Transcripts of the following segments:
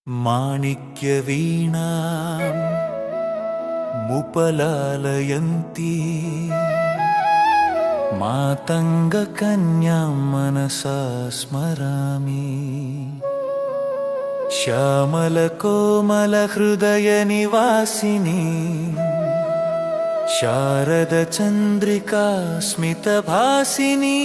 माणिक्यवीणाम् मुपलालयन्ती मातङ्गकन्यां मनसा स्मरामि। श्यामलकोमलहृदयनिवासिनी शारदचन्द्रिका स्मितभासिनी।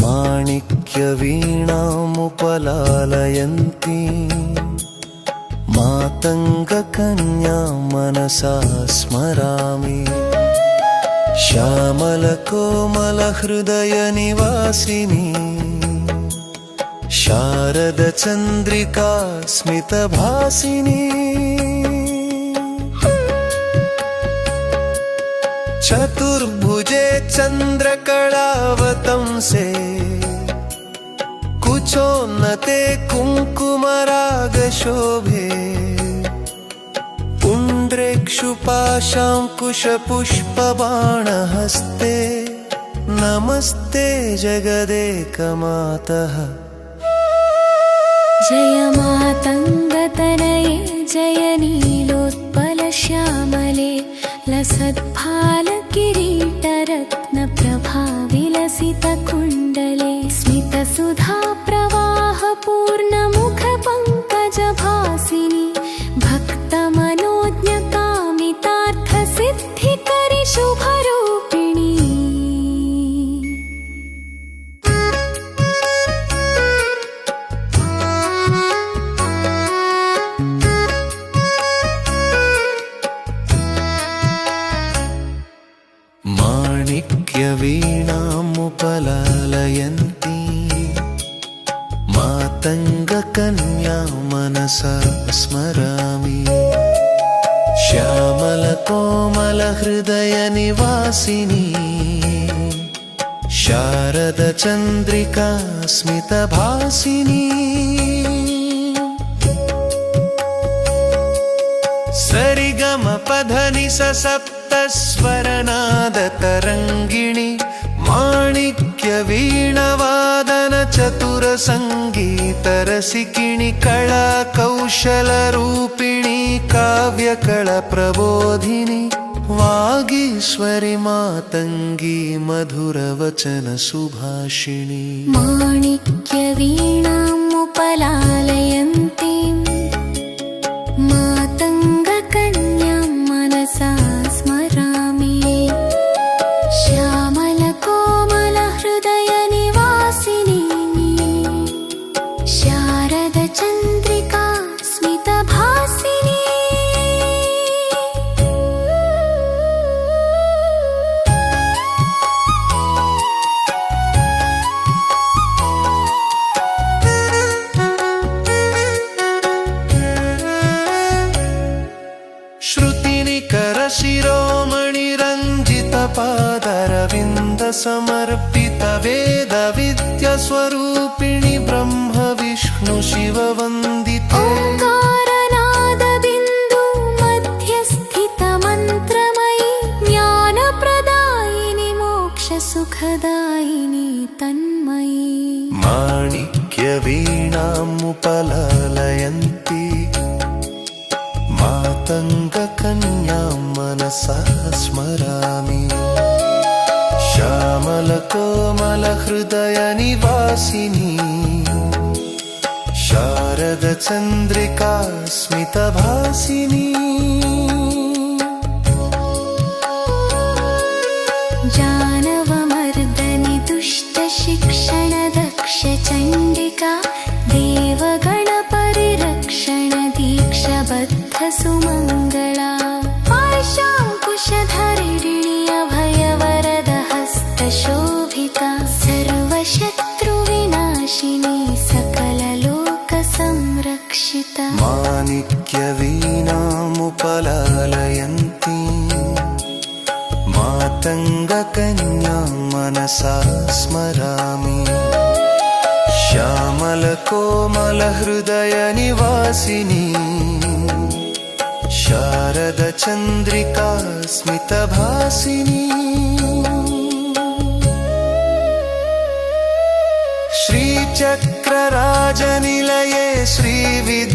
माणिक्यवीणामुपलालयन्ती मातङ्गकन्यां मनसा स्मरामि। श्यामलकोमलहृदयनिवासिनी शारदचन्द्रिका स्मितभासिनी। चतुर्भुजे चन्द्रकलावतंसे कुचोन्नते कुङ्कुमरागशोभे। पुण्ड्रेक्षुपाशाङ्कुशपुष्पबाणहस्ते नमस्ते जगदेकमातः। जय मातङ्गतनये जय नीलोत्पलश्यामले लसत्फालकिरीटरत्नप्रभाविलसितकुण्डले स्मितसुधाप्रवाहपूर्णमुखपङ्कजभासिनि भक्तमनोज्ञकामितार्थसिद्धिकरि शुभरूपिणी। माणिक्यवीणामुपलालयन्ती मातङ्गकन्यां मनसा स्मरामि। श्यामलकोमलहृदयनिवासिनी शारदचन्द्रिका स्मितभासिनी। सरिगमपधनि सप्तस्वरनादतरङ्गिणी माणिक्यवीणवादन चतुरसङ्गीतरसिकिणि कलाकौशलरूपिणी काव्यकलप्रबोधिनी वागीश्वरि मातङ्गी मधुरवचन सुभाषिणी। माणिक्यवीणामुपलालयन्ती मातङ्गकन्यां मनसा स्मरामि। श्यामलकोमलहृदयनिवासिनी शारदचन्द्रिका स्मितभासिनी। श्रुतिनिकरशिरोमणिरञ्जितपादरविन्दसमर्पितवेदविद्यास्वरूपिणि ब्रह्म विष्णु शिववन्दिते। ओङ्कारनादबिन्दु मध्यस्थितमन्त्रमयि ज्ञानप्रदायिनि मोक्षसुखदायिनि तन्मयि। माणिक्यवीणामुपलालयन्ती मातङ्गकन्यां मनसा स्मरामि। श्यामलकोमलहृदयनिवासिनी शारदचन्द्रिका स्मितभासिनी। जानवमर्दनि दुष्टशिक्षणदक्षचण्डिका देवगणपरिरक्षण दीक्षाबद्धसुमङ्गला। पाशाङ्कुशधरिणी अभयवरदहस्तशोभिता। मातङ्गकन्यां मनसा स्मरामि श्यामलकोमलहृदयनिवासिनी शारदचन्द्रिका स्मितभासिनी श्रीचक्रराजनिलये श्रीविद्यापरदेवते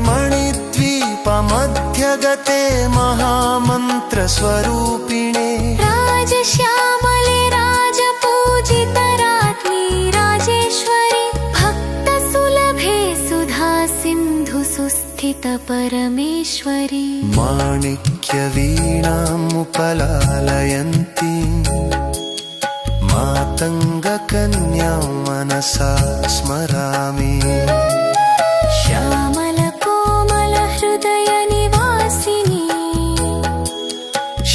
मणिद्वीपमध्यगते महामन्त्रस्वरूपिणे राजश्यामले राजपूजितराज्ञी राजेश्वरि भक्तसुलभे सुधा सिन्धुसुस्थितपरमेश्वरि माणिक्यवीणामुपलालयन्ती मातङ्गकन्यां मनसा स्मरामि श्यामलकोमलहृदयनिवासिनी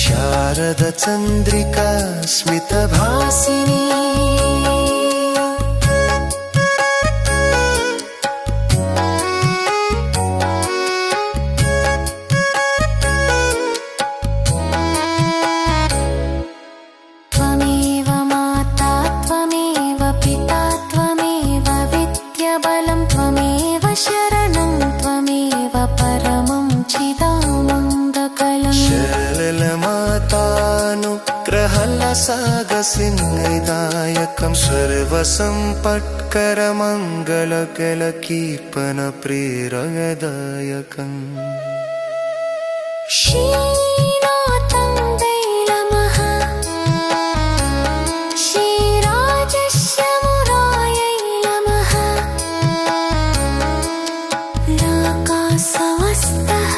शारदचन्द्रिका स्मितभासिनी त्वमेव माता त्वमेव पिता त्वमेव विद्याबलं त्वमेव शरणं त्वमेव परमं चिदानन्दकलम् शरलमातानुग्रहलसागसिंहदायकं सर्वसम्पत्करमङ्गलकलकीर्तनप्रेरयदायकम् श्रीनाथं दैलमः श्रीराजश्यामरायै नमः लोकासमस्तः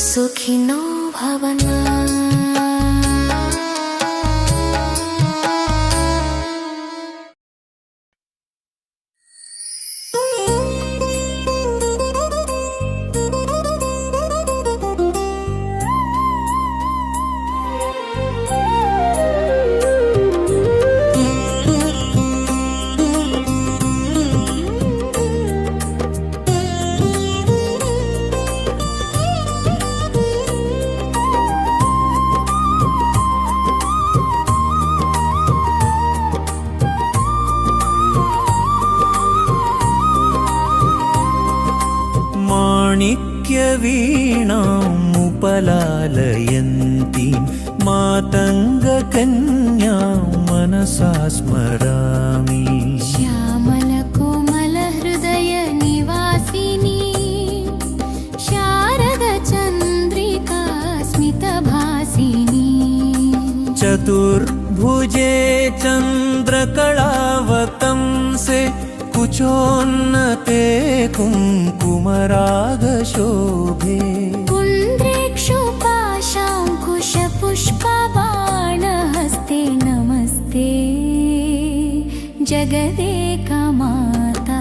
सुखिनो भवन्तु माणिक्यवीणामुपलालयन्तीं मातङ्गकन्यां मनसा स्मरामि श्यामलकोमलहृदयनिवासिनी शारदचन्द्रिका स्मितभासिनी चतुर्भुजे चन्द्रकलावतंसे कुचोन्नते कुङ्कुमरागशोभे पुण्ड्रेक्षुपाशाङ्कुशपुष्पबाणहस्ते नमस्ते जगदेकमाता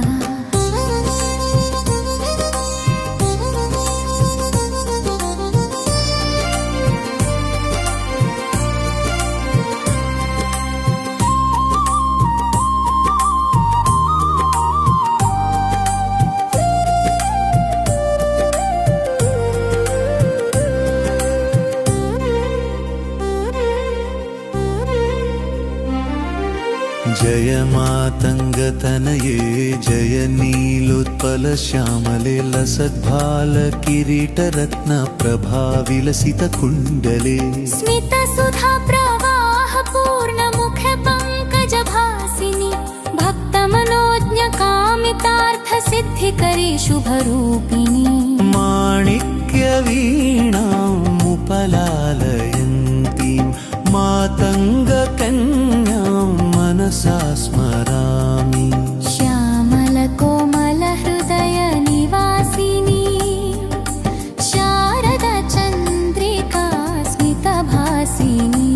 जय मातङ्गतनये जय नीलोत्पलश्यामले लसद्भालकिरीटरत्नप्रभाविलसितकुण्डले स्मितसुधा प्रवाहपूर्णमुखपङ्कजभासिनि भक्तमनोज्ञकामितार्थसिद्धिकरी शुभरूपिणी माणिक्यवीणामुपलालयन्तीं मातङ्गकन्यां मनसा स्मरामि श्यामलकोमलहृदयनिवासिनी शारदचन्द्रिका स्मितभासिनी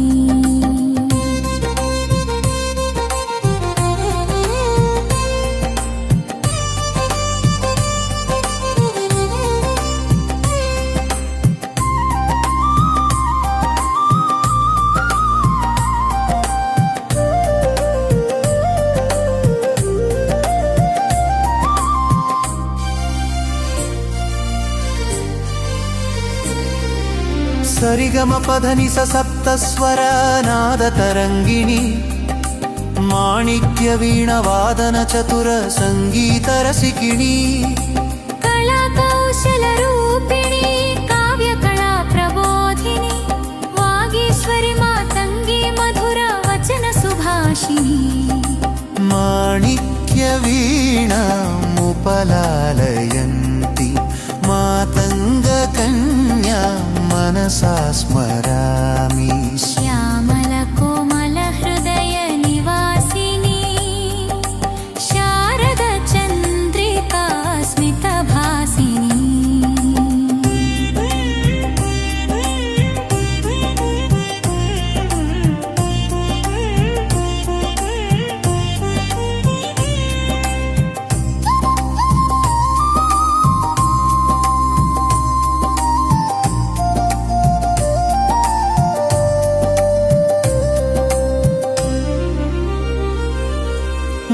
సరిగమ పధని సప్తస్వర నాద తరంగిణి మాణిక్య వీణ వాదన చతుర సంగీత రసికిణి కళా కౌశల రూపిణి కావ్య కళా ప్రబోధిని వాగీశ్వరి మాతంగి మధుర వచన సుభాషిణి మాణిక్య వీణాముపలాలయంతి మాతంగ కన్యా మనసా స్మరామి శ్యామల కోమల హృదయ నివాసిని శారద చంద్రికా స్మిత భాసిని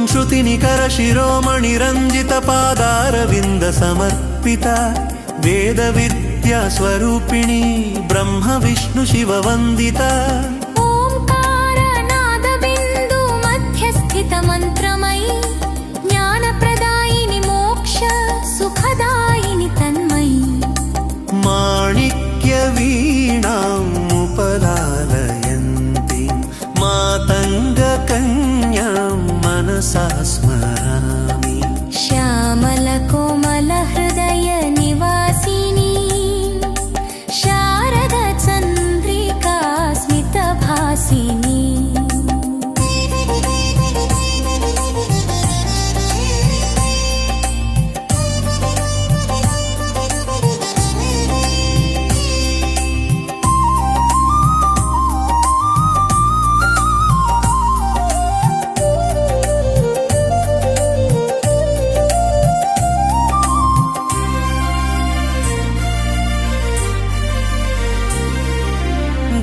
శృతినికర శిరోమణి రంజిత పాదారవింద సమర్పిత వేద విద్యా స్వరూపిణి బ్రహ్మ విష్ణు శివ వందిత ఓంకార నాద బిందు మధ్యస్థిత మంత్రమయి జ్ఞాన ప్రదాయిని మోక్ష సుఖదాయిని తన్మయి మాణిక్య వీణాముపలాలయంతి మాతంగ కన్యా మనసా స్మరామి శ్యామల కోమల హృదయ నివాసిని శారద చంద్రికా స్మిత భాసిని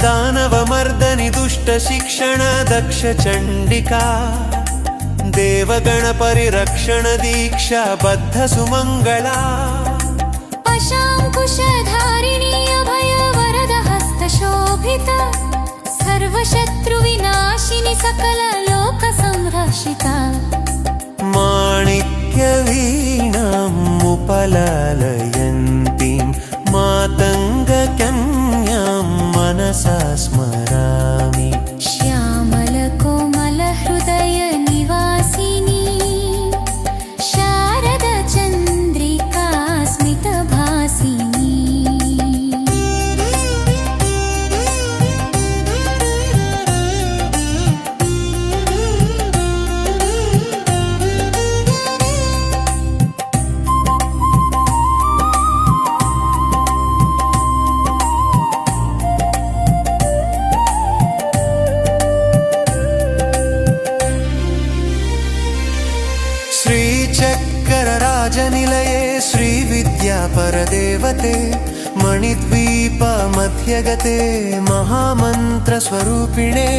దానవమర్దని దుష్ట శిక్షణ దక్ష చండికా దేవగణ పరిరక్షణ దీక్ష బద్ధ సుమంగళా పశాంకుశధారిణి అభయ వరద హస్త శోభిత సర్వశత్రు వినాశిని సకల లోక సంరక్షిత మాణిక్య వీణాముపలాలయంతి మాతంగ కన్యా మనసా స్మరామి శ్యామల కోమల హృదయ నివాసిని శారద చంద్రికా స్మిత భాసిని శ్రీచక్ర రాజనిలయే శ్రీ విద్యా పరదేవతే మణిద్వీప మధ్యగతే మహామంత్ర స్వరూపిణే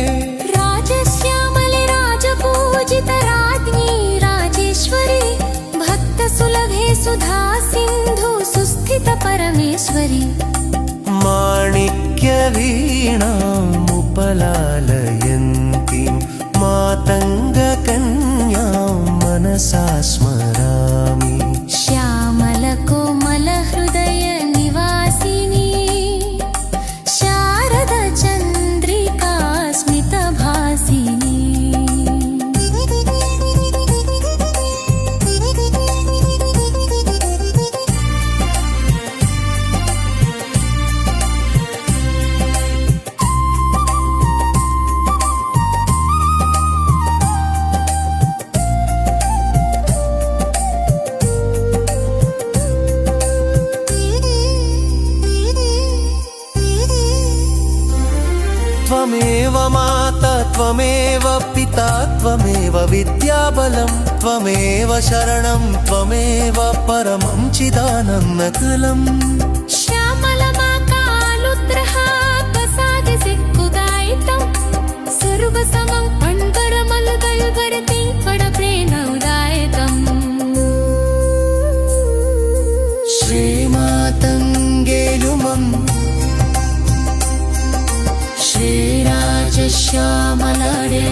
రాజశ్యామలి రాజపూజిత రాజ్ఞి రాజేశ్వరి భక్త సులభే సుధా సింధు సుస్థిత పరమేశ్వరి మాణిక్య వీణాముపలాలయంతి మాతంగ కన్యా మనసా స్మరామి శ్యామల కోమల హృదయ నివాసిని శారద చంద్రికా స్మిత భాసిని త్వమేవ మాతా త్వమేవ పితా త్వమేవ విద్యాబలం త్వమేవ శరణం త్వమేవ పరమం చిదానందకలం శ్యామల మాకాలుద్రః ప్రసాది సిక్కుదాయితం సర్వ సమం పంకరమలుగల్ వరతి పడప్రేమ ఉదాయకం శ్రీమాతంగేలుమం శ్యామలాడే